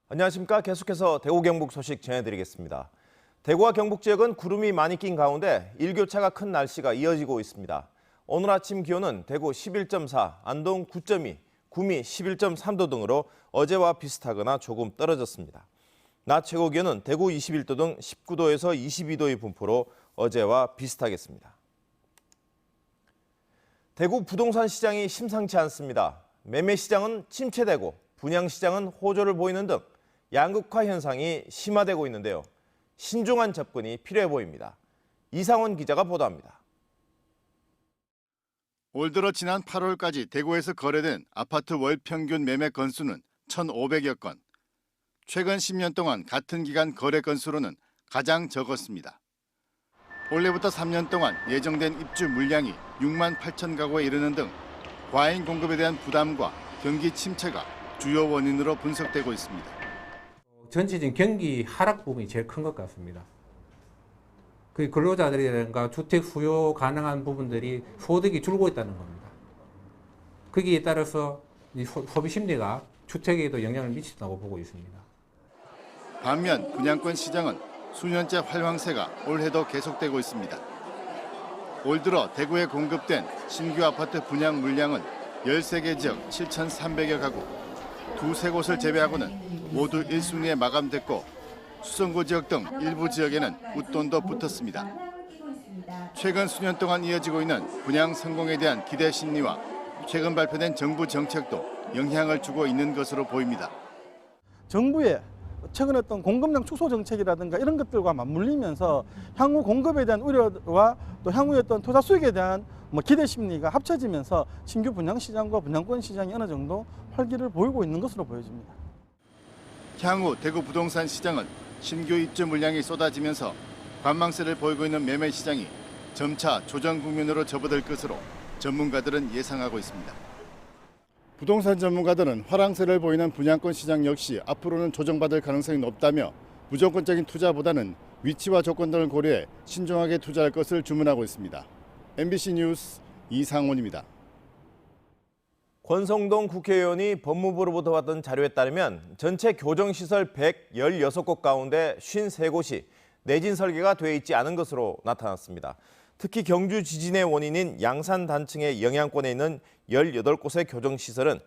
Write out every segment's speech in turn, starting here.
안녕하십니까. 계속해서 대구 경북 소식 전해드리겠습니다. 대구와 경북 지역은 구름이 많이 낀 가운데 일교차가 큰 날씨가 이어지고 있습니다. 오늘 아침 기온은 대구 11.4, 안동 9.2, 구미 11.3도 등으로 어제와 비슷하거나 조금 떨어졌습니다. 낮 최고 기온은 대구 21도 등 19도에서 22도의 분포로 어제와 비슷하겠습니다. 대구 부동산 시장이 심상치 않습니다. 매매 시장은 침체되고 분양 시장은 호조를 보이는 등 양극화 현상이 심화되고 있는데요. 신중한 접근이 필요해 보입니다. 이상원 기자가 보도합니다. 올 들어 지난 8월까지 대구에서 거래된 아파트 월 평균 매매 건수는 1,500여 건. 최근 10년 동안 같은 기간 거래 건수로는 가장 적었습니다. 올해부터 3년 동안 예정된 입주 물량이 6만 8천 가구에 이르는 등 과잉 공급에 대한 부담과 경기 침체가 주요 원인으로 분석되고 있습니다. 전체적인 경기 하락 부분이 제일 큰 것 같습니다. 그 근로자들이라든가 주택 수요 가능한 부분들이 소득이 줄고 있다는 겁니다. 거기에 따라서 소비 심리가 주택에도 영향을 미친다고 보고 있습니다. 반면 분양권 시장은 수년째 활황세가 올해도 계속되고 있습니다. 올 들어 대구에 공급된 신규 아파트 분양 물량은 13개 지역 7,300여 가구, 두세 곳을 제외하고는 모두 1순위에 마감됐고 수성구 지역 등 일부 지역에는 웃돈도 붙었습니다. 최근 수년 동안 이어지고 있는 분양 성공에 대한 기대 심리와 최근 발표된 정부 정책도 영향을 주고 있는 것으로 보입니다. 정부의 최근 어떤 공급량 축소 정책이라든가 이런 것들과 맞물리면서 향후 공급에 대한 우려와 또 향후의 어떤 투자 수익에 대한 기대 심리가 합쳐지면서 신규 분양 시장과 분양권 시장이 어느 정도 활기를 보이고 있는 것으로 보여집니다. 향후 대구 부동산 시장은 신규 입주 물량이 쏟아지면서 관망세를 보이고 있는 매매 시장이 점차 조정 국면으로 접어들 것으로 전문가들은 예상하고 있습니다. 부동산 전문가들은 화랑세를 보이는 분양권 시장 역시 앞으로는 조정받을 가능성이 높다며 무조건적인 투자보다는 위치와 조건 등을 고려해 신중하게 투자할 것을 주문하고 있습니다. MBC 뉴스 이상원입니다. 권성동 국회의원이 법무부로부터 받은 자료에 따르면 전체 교정시설 116곳 가운데 53곳이 내진 설계가 돼 있지 않은 것으로 나타났습니다. 특히 경주 지진의 원인인 양산 단층의 영향권에 있는 18곳의 교정시설은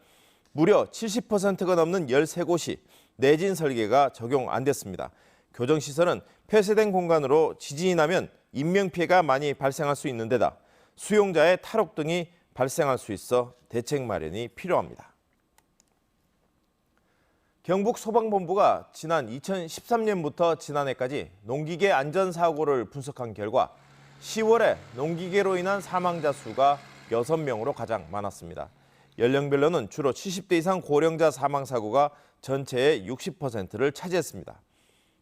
무려 70%가 넘는 13곳이 내진 설계가 적용 안 됐습니다. 교정시설은 폐쇄된 공간으로 지진이 나면 인명피해가 많이 발생할 수 있는 데다 수용자의 탈옥 등이 발생할 수 있어 대책 마련이 필요합니다. 경북소방본부가 지난 2013년부터 지난해까지 농기계 안전사고를 분석한 결과 10월에 농기계로 인한 사망자 수가 6명으로 가장 많았습니다. 연령별로는 주로 70대 이상 고령자 사망사고가 전체의 60%를 차지했습니다.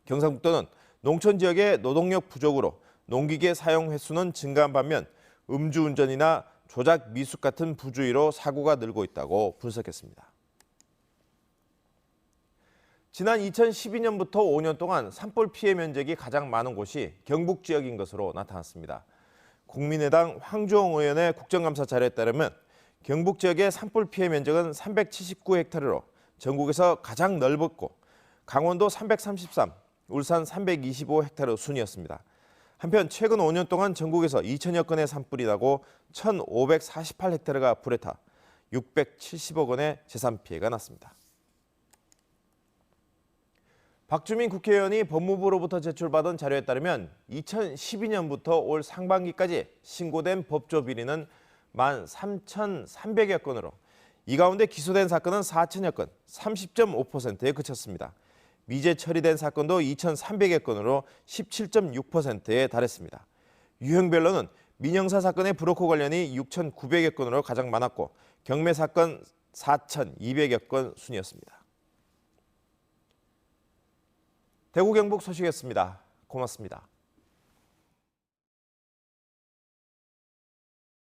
경상북도는 농촌 지역의 노동력 부족으로 농기계 사용 횟수는 증가한 반면 음주운전이나 조작 미숙 같은 부주의로 사고가 늘고 있다고 분석했습니다. 지난 2012년부터 5년 동안 산불 피해 면적이 가장 많은 곳이 경북 지역인 것으로 나타났습니다. 국민의당 황주홍 의원의 국정감사 자료에 따르면 경북 지역의 산불 피해 면적은 379헥타르로 전국에서 가장 넓었고 강원도 333, 울산 325헥타르 순이었습니다. 한편 최근 5년 동안 전국에서 2천여 건의 산불이 나고 1,548헥타르가 불에 타 670억 원의 재산 피해가 났습니다. 박주민 국회의원이 법무부로부터 제출받은 자료에 따르면 2012년부터 올 상반기까지 신고된 법조 비리는 13,300여 건으로 이 가운데 기소된 사건은 4천여 건, 30.5%에 그쳤습니다. 미제 처리된 사건도 2,300여 건으로 17.6%에 달했습니다. 유형별로는 민형사 사건의 브로커 관련이 6,900여 건으로 가장 많았고 경매 사건 4,200여 건 순이었습니다. 대구 경북 소식이었습니다. 고맙습니다.